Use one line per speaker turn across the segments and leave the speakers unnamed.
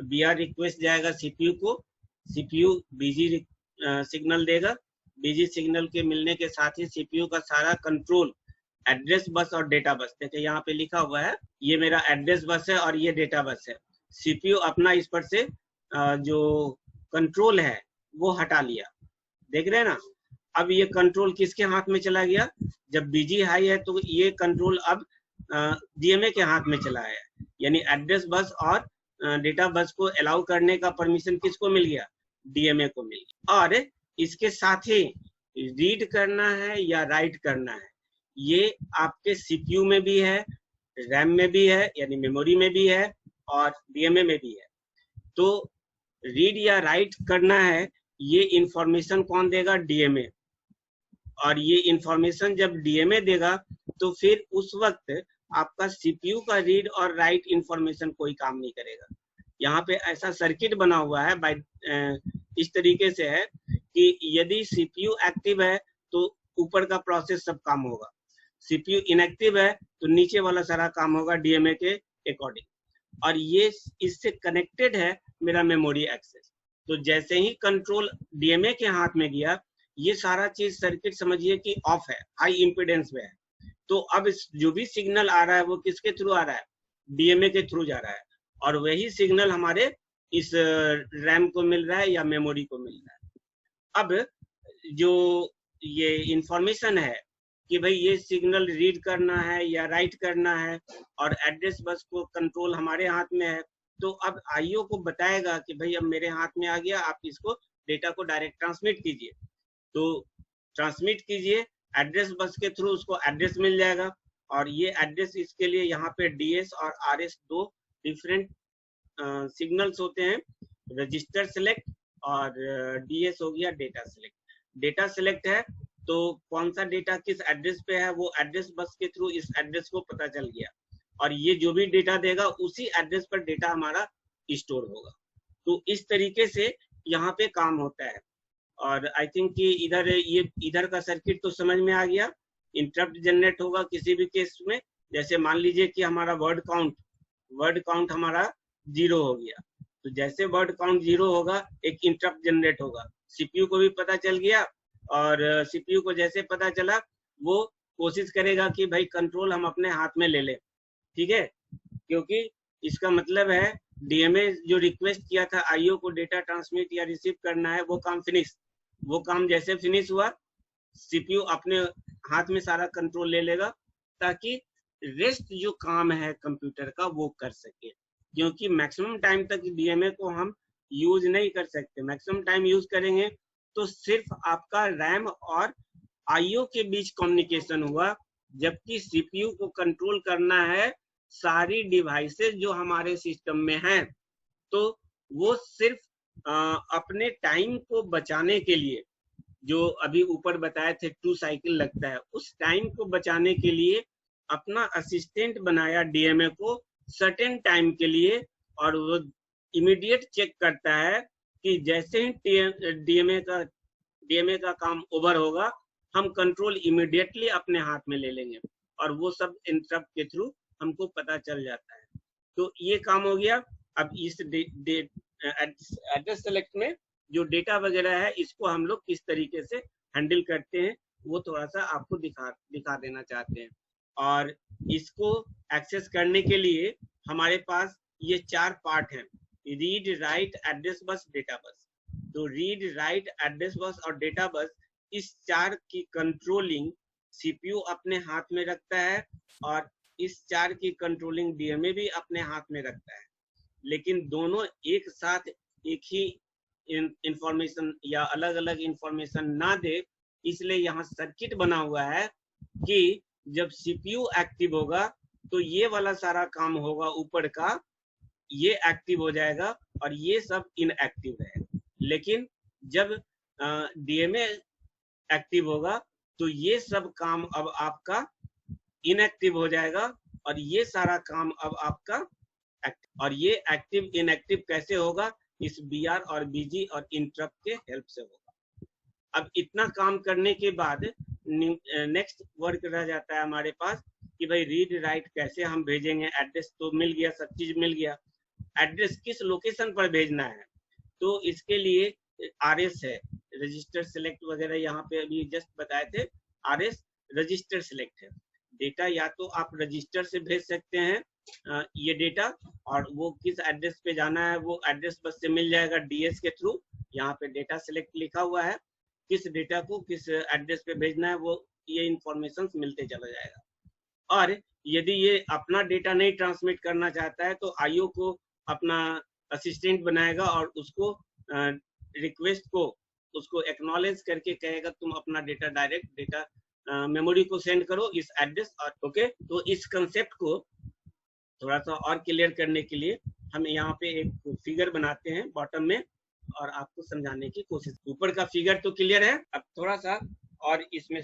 BR request जाएगा CPU को, CPU BG signal देगा, BG सिग्नल के मिलने के साथ ही सीपीयू का सारा कंट्रोल एड्रेस बस और डेटा बस, देखिए यहाँ पे लिखा हुआ है ये मेरा एड्रेस बस है और ये डेटा बस है। सीपीयू अपना इस पर से जो कंट्रोल है वो हटा लिया, देख रहे हैं ना। अब ये कंट्रोल किसके हाथ में चला गया, जब BG हाई है तो ये कंट्रोल अब DMA के हाथ में चला है, यानी एड्रेस बस और डेटा बस को अलाउ करने का परमिशन किसको मिल गया, DMA को मिल गया। और इसके साथ ही रीड करना है या राइट करना है, ये आपके CPU में भी है, रैम में भी है यानी मेमोरी में भी है और DMA में भी है। तो रीड या राइट करना है, ये इंफॉर्मेशन कौन देगा, DMA। और ये इंफॉर्मेशन जब DMA देगा तो फिर उस वक्त आपका CPU का रीड और राइट इंफॉर्मेशन कोई काम नहीं करेगा। यहाँ पे ऐसा सर्किट बना हुआ है बाय इस तरीके से है कि यदि CPU एक्टिव है तो ऊपर का प्रोसेस सब काम होगा, CPU इनएक्टिव है तो नीचे वाला सारा काम होगा DMA के अकॉर्डिंग। और ये इससे कनेक्टेड है मेरा मेमोरी एक्सेस। तो जैसे ही कंट्रोल DMA के हाथ में गया, ये सारा चीज सर्किट समझिए कि ऑफ है, हाई इम्पीडेंस में है। तो अब जो भी सिग्नल आ रहा है वो किसके थ्रू आ रहा है, DMA के थ्रू जा रहा है, और वही सिग्नल हमारे इस रैम को मिल रहा है या मेमोरी को मिल रहा है। अब जो ये इंफॉर्मेशन है कि भाई ये सिग्नल रीड करना है या राइट करना है और एड्रेस बस को कंट्रोल हमारे हाथ में है, तो अब IO को बताएगा कि भाई अब मेरे हाथ में आ गया, आप इसको डेटा को डायरेक्ट ट्रांसमिट कीजिए। तो ट्रांसमिट कीजिए एड्रेस बस के थ्रू, उसको एड्रेस मिल जाएगा। और ये एड्रेस, इसके लिए यहाँ पे DS और RS दो डिफरेंट सिग्नल्स होते हैं, रजिस्टर सेलेक्ट और DS हो गया डेटा सेलेक्ट। डेटा सेलेक्ट है तो कौन सा डेटा किस एड्रेस पे है वो एड्रेस बस के थ्रू इस एड्रेस को पता चल गया, और ये जो भी डेटा देगा उसी एड्रेस पर डेटा हमारा स्टोर होगा। तो इस तरीके से यहाँ पे काम होता है। और आई थिंक कि इधर का सर्किट तो समझ में आ गया। इंटरप्ट जनरेट होगा किसी भी केस में, जैसे मान लीजिए कि हमारा वर्ड काउंट हमारा 0 हो गया, तो जैसे वर्ड काउंट 0 होगा एक इंटरप्ट जनरेट होगा, CPU को भी पता चल गया, और CPU को जैसे पता चला वो कोशिश करेगा कि भाई कंट्रोल हम अपने हाथ में ले लें, ठीक है, क्योंकि इसका मतलब है DMA जो रिक्वेस्ट किया था IO को डेटा ट्रांसमिट या रिसीव करना है, वो काम फिनिश। वो काम जैसे फिनिश हुआ, CPU अपने हाथ में सारा कंट्रोल ले लेगा ताकि रेस्ट जो काम है कंप्यूटर का वो कर सके, क्योंकि मैक्सिमम टाइम तक DMA को हम यूज नहीं कर सकते। मैक्सिमम टाइम यूज करेंगे तो सिर्फ आपका रैम और IO के बीच कम्युनिकेशन हुआ, जबकि CPU को कंट्रोल करना है सारी डिवाइसेस जो हमारे सिस्टम में हैं। तो वो सिर्फ अपने टाइम को बचाने के लिए, जो अभी ऊपर बताए थे 2 साइकिल लगता है, उस टाइम को बचाने के लिए अपना असिस्टेंट बनाया DMA को सर्टेन टाइम के लिए, और वो इमीडिएट चेक करता है कि जैसे ही DMA का काम ओवर होगा हम कंट्रोल इमीडिएटली अपने हाथ में ले लेंगे, और वो सब इंटरप्ट के थ्रू हमको पता चल जाता है। तो ये काम हो गया। अब इस एड्रेस सेलेक्ट में जो डेटा वगैरह है इसको हम लोग किस तरीके से हैंडल करते हैं वो थोड़ा सा आपको दिखा देना चाहते हैं। और इसको एक्सेस करने के लिए हमारे पास ये 4 पार्ट हैं, read, right, address bus, data bus. तो रीड, राइट, एड्रेस बस और डेटा बस, इस 4 की कंट्रोलिंग CPU अपने हाथ में रखता है, और इस 4 की कंट्रोलिंग DMA भी अपने हाथ में रखता है। लेकिन दोनों एक साथ एक ही इंफॉर्मेशन या अलग अलग इंफॉर्मेशन ना दे, इसलिए यहाँ सर्किट बना हुआ है कि जब CPU एक्टिव होगा तो ये वाला सारा काम होगा ऊपर का, ये एक्टिव हो जाएगा और ये सब इनएक्टिव है। लेकिन जब DMA एक्टिव होगा तो ये सब काम अब आपका इनएक्टिव हो जाएगा, और ये सारा काम अब आपका एक्टिव। और ये एक्टिव इनएक्टिव कैसे होगा, इस BR और BG और इंटरप्ट के हेल्प से होगा। अब इतना काम करने के बाद नेक्स्ट वर्क रह जाता है हमारे पास कि भाई रीड राइट कैसे हम भेजेंगे। एड्रेस तो मिल गया, सब चीज मिल गया, एड्रेस किस लोकेशन पर भेजना है, तो इसके लिए RS है, रजिस्टर सेलेक्ट वगैरह, यहाँ पे अभी जस्ट बताए थे RS रजिस्टर सेलेक्ट है। डेटा या तो आप रजिस्टर से भेज सकते हैं ये डेटा, और वो किस एड्रेस पे जाना है वो एड्रेस बस से मिल जाएगा DS के थ्रू। यहाँ पे डेटा सेलेक्ट लिखा हुआ है, किस डेटा को किस एड्रेस पे भेजना है वो ये इंफॉर्मेशन मिलते चला जाएगा। और यदि ये अपना डेटा नहीं ट्रांसमिट करना चाहता है तो IO को अपना असिस्टेंट बनाएगा और उसको रिक्वेस्ट को उसको एक्नॉलेज करके कहेगा तुम अपना डेटा डायरेक्ट डेटा मेमोरी को सेंड करो इस एड्रेस। और ओके, तो इस कंसेप्ट को थोड़ा सा और क्लियर करने के लिए हम यहाँ पे एक फिगर बनाते हैं बॉटम में और आपको समझाने की कोशिश। ऊपर का फिगर तो क्लियर है, अब थोड़ा सा और इसमें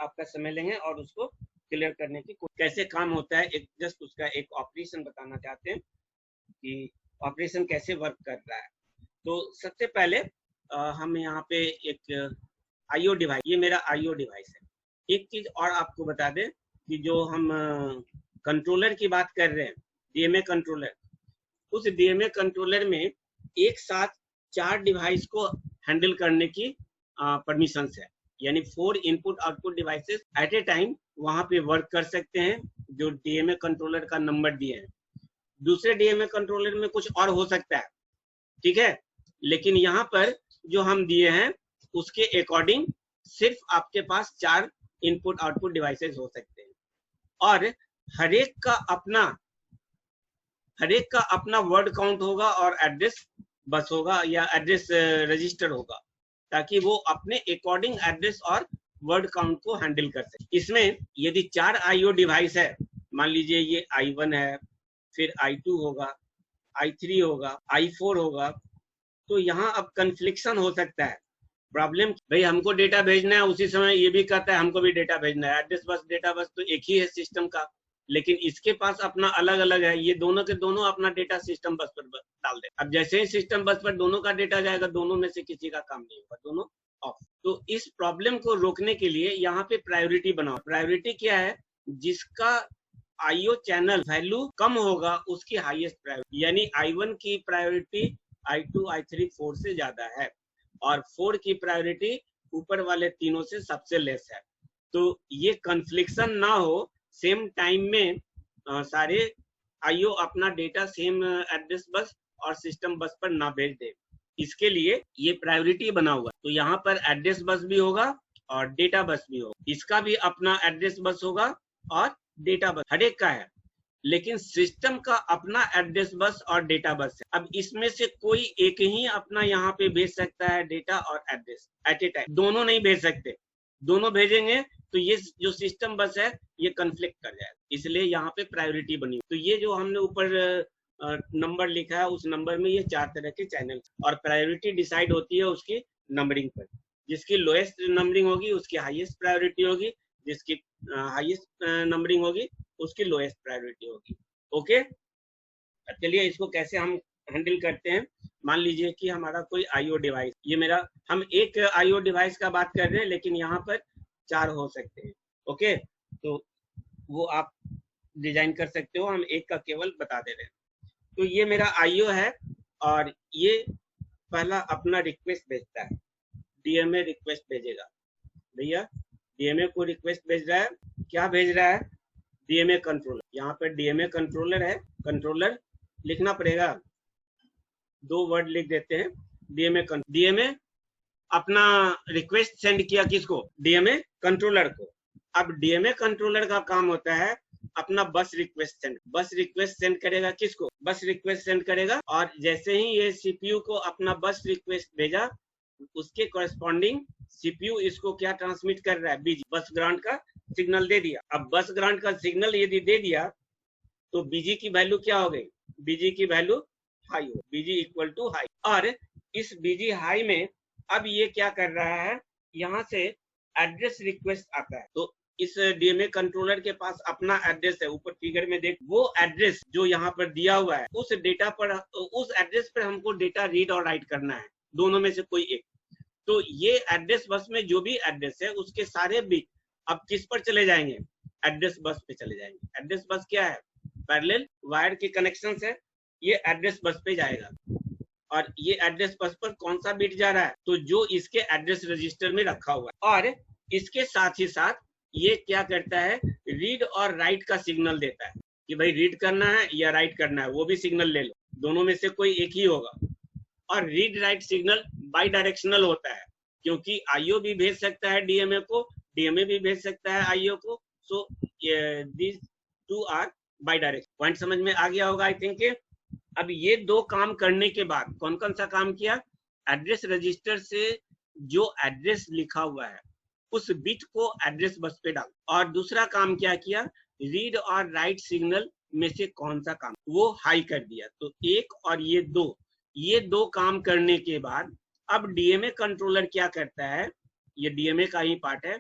आपका समय लेंगे और उसको क्लियर करने की कैसे काम होता है, एक जस्ट उसका एक ऑपरेशन बताना चाहते हैं कि ऑपरेशन कैसे वर्क कर रहा है। तो सबसे पहले हम यहाँ पे एक IO डिवाइस, ये मेरा IO डिवाइस है। एक चीज और आपको बता दें कि जो हम कंट्रोलर की बात कर रहे हैं, DMA कंट्रोलर, उस DMA कंट्रोलर में एक साथ 4 डिवाइस को हैंडल करने की परमिशन है, यानी 4 input output devices at a time वहां पे वर्क कर सकते हैं जो DMA कंट्रोलर का नंबर दिए हैं। दूसरे DMA कंट्रोलर में कुछ और हो सकता है, ठीक है, लेकिन यहाँ पर जो हम दिए हैं उसके अकॉर्डिंग सिर्फ आपके पास 4 इनपुट आउटपुट डिवाइसेस हो सकते हैं, और हर एक का अपना वर्ड काउंट होगा और एड्रेस बस होगा या एड्रेस रजिस्टर होगा, ताकि वो अपने अकॉर्डिंग एड्रेस और वर्ड काउंट को हैंडल कर सके। इसमें यदि 4 IO डिवाइस है, मान लीजिए ये I1 है, फिर I2 होगा, I3 होगा, I4 होगा, तो यहाँ अब कन्फ्लिक्शन हो सकता है। प्रॉब्लम, भाई हमको डेटा भेजना है, उसी समय ये भी कहता है हमको भी डेटा भेजना है। एड्रेस बस डेटा बस तो एक ही है सिस्टम का, लेकिन इसके पास अपना अलग अलग है। ये दोनों के दोनों अपना डेटा सिस्टम बस पर डाल दे। अब जैसे ही सिस्टम बस पर दोनों का डेटा जाएगा, दोनों में से किसी का काम नहीं होगा, दोनों ऑफ। तो इस प्रॉब्लम को रोकने के लिए यहाँ पे प्रायोरिटी बनाओ। प्रायोरिटी क्या है, जिसका IO चैनल वैल्यू कम होगा उसकी हाईएस्ट प्रायोरिटी, यानी I1 की प्रायोरिटी I2 I3 4 से ज्यादा है और 4 की प्रायोरिटी ऊपर वाले तीनों से सबसे लेस है। तो ये कन्फ्लिक्शन ना हो, सेम टाइम में सारे IO अपना डेटा सेम एड्रेस बस और सिस्टम बस पर ना भेज दे, इसके लिए ये प्रायोरिटी बना हुआ। तो यहाँ पर एड्रेस बस भी होगा और डेटा बस भी होगा, इसका भी अपना एड्रेस बस होगा और डेटा बस हर एक का है, लेकिन सिस्टम का अपना एड्रेस बस और डेटा बस है। अब इसमें से कोई एक ही अपना यहाँ पे भेज सकता है डेटा और एड्रेस एट ए टाइम, दोनों नहीं भेज सकते। दोनों भेजेंगे तो ये जो सिस्टम बस है ये कन्फ्लिक्ट कर जाएगा, इसलिए यहाँ पे प्रायोरिटी बनी। तो ये जो हमने ऊपर नंबर लिखा है, उस नंबर में ये 4 तरह के चैनल, और प्रायोरिटी डिसाइड होती है उसकी नंबरिंग पर। जिसकी लोएस्ट नंबरिंग होगी उसकी हाईएस्ट प्रायोरिटी होगी, जिसकी हाईएस्ट नंबरिंग होगी उसकी लोएस्ट प्रायोरिटी होगी। ओके, चलिए इसको कैसे हम हैंडल करते हैं। मान लीजिए कि हमारा कोई IO डिवाइस, ये मेरा, हम एक IO डिवाइस का बात कर रहे हैं लेकिन यहाँ पर 4 हो सकते हैं। ओके, तो वो आप डिजाइन कर सकते हो, हम एक का केवल बता दे रहे हैं। तो ये मेरा IO है और ये पहला अपना रिक्वेस्ट भेजता है, DMA रिक्वेस्ट भेजेगा। भैया DMA को रिक्वेस्ट भेज रहा है, क्या भेज रहा है, DMA कंट्रोलर। यहाँ पर DMA कंट्रोलर है, कंट्रोलर लिखना पड़ेगा, 2 वर्ड लिख देते हैं, DMA अपना रिक्वेस्ट सेंड किया किसको, DMA कंट्रोलर को। अब DMA कंट्रोलर का काम होता है अपना बस रिक्वेस्ट सेंड करेगा किसको, बस रिक्वेस्ट सेंड करेगा, और जैसे ही ये CPU को अपना बस रिक्वेस्ट भेजा, उसके कॉरेस्पॉन्डिंग CPU इसको क्या ट्रांसमिट कर रहा है, BG बस ग्रांट का सिग्नल दे दिया। अब बस ग्रांट का सिग्नल यदि दे दिया तो BG की वैल्यू क्या हो गई, BG की वैल्यू हाई हो, BG इक्वल टू हाई। और इस BG हाई में अब ये क्या कर रहा है, यहाँ से एड्रेस रिक्वेस्ट आता है। तो इस DMA कंट्रोलर के पास अपना एड्रेस है, ऊपर फिगर में देख, वो एड्रेस जो यहाँ पर दिया हुआ है उस डेटा पर, उस एड्रेस पर हमको डेटा रीड और राइट करना है, दोनों में से कोई एक। तो ये एड्रेस बस में जो भी एड्रेस है उसके सारे बिट अब किस पर चले जाएंगे, एड्रेस बस पे चले जाएंगे। एड्रेस बस क्या है, पैरेलल वायर के कनेक्शन है, ये एड्रेस बस पे जाएगा। और ये एड्रेस बस पर कौन सा बिट जा रहा है, तो जो इसके एड्रेस रजिस्टर में रखा हुआ है। और इसके साथ ही साथ ये क्या करता है, रीड और राइट का सिग्नल देता है कि भाई रीड करना है या राइट करना है, वो भी सिग्नल ले लो, दोनों में से कोई एक ही होगा। और read write signal by directional होता है, क्योंकि आईओ भी भेज सकता है डीएमए को, डीएमए भी भेज सकता है आईओ को। So this two are bi direction. Point समझ में आ गया होगा आई थिंक। अब ये दो काम करने के बाद कौन कौन सा काम किया, एड्रेस रजिस्टर से जो एड्रेस लिखा हुआ है उस बिट को एड्रेस बस पे डाल। और दूसरा काम क्या किया, रीड और राइट सिग्नल में से कौन सा काम, वो हाई कर दिया। तो एक और ये दो काम करने के बाद अब डीएमए कंट्रोलर क्या करता है, ये डीएमए का ही पार्ट है,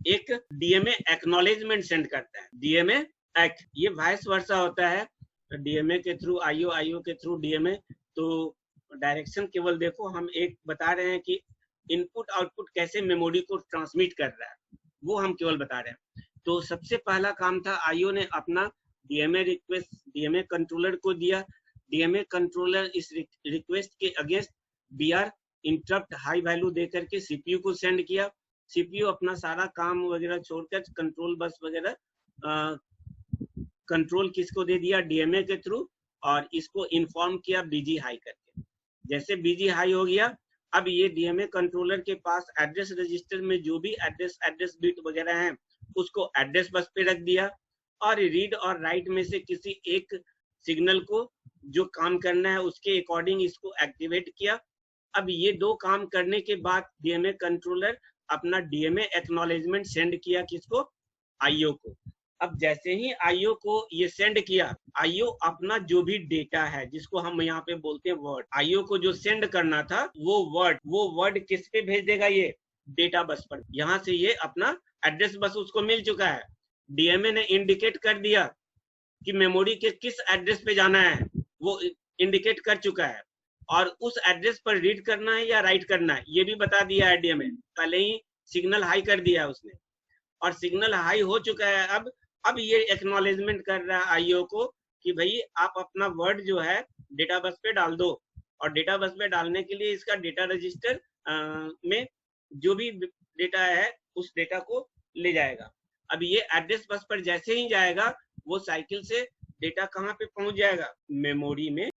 एक डीएमए एक्नॉलेजमेंट सेंड करता है। डीएमए एक्ट, ये वाइस वर्सा होता है, डीएमए के थ्रू आईओ, आईओ के थ्रू डीएमए। तो डायरेक्शन केवल देखो, हम एक बता रहे हैं कि इनपुट आउटपुट कैसे मेमोरी को ट्रांसमिट कर रहा है, वो हम केवल बता रहे हैं। तो सबसे पहला काम था, आईओ ने अपना डीएमए रिक्वेस्ट डीएमए कंट्रोलर को दिया। डीएमए कंट्रोलर इस रिक्वेस्ट के against BR interrupt high value देकर के सीपीयू को सेंड किया। सीपीयू अपना सारा काम वगैरह छोड़कर कंट्रोल बस वगैरह कंट्रोल किसको दे दिया, डीएमए के थ्रू, और इसको इन्फॉर्म किया बीजी हाई करके। जैसे बीजी हाई हो गया, अब ये डीएमए कंट्रोलर के पास एड्रेस रजिस्टर में जो भी एड्रेस बिट वगैरह हैं उसको एड्रेस बस पे रख दिया। और रीड और राइट में से किसी एक सिग्नल को जो काम करना है उसके अकॉर्डिंग इसको एक्टिवेट किया। अब ये दो काम करने के बाद डीएमए कंट्रोलर अपना डीएमए एक्नॉलेजमेंट सेंड किया किसको, आईओ को। अब जैसे ही आईओ को ये सेंड किया, आईओ अपना जो भी डेटा है जिसको हम यहाँ पे बोलते हैं वर्ड, आईओ को जो सेंड करना था वो वर्ड किस पे भेज देगा, ये डेटा बस पर। यहाँ से ये अपना एड्रेस बस उसको मिल चुका है, डीएमए ने इंडिकेट कर दिया कि मेमोरी के किस एड्रेस पे जाना है, वो इंडिकेट कर चुका है। और उस एड्रेस पर रीड करना है या राइट करना है ये भी बता दिया है डीएमए, पहले ही सिग्नल हाई कर दिया है उसने। और सिग्नल हाई हो चुका है, अब ये एक्नॉलेजमेंट कर रहा है आईओ को कि भाई आप अपना वर्ड जो है डेटा बस पे डाल दो। और डेटा बस पे डालने के लिए इसका डेटा रजिस्टर में जो भी डेटा है उस डेटा को ले जाएगा। अब ये एड्रेस बस पर जैसे ही जाएगा वो साइकिल से डेटा कहाँ पे पहुंच जाएगा, मेमोरी में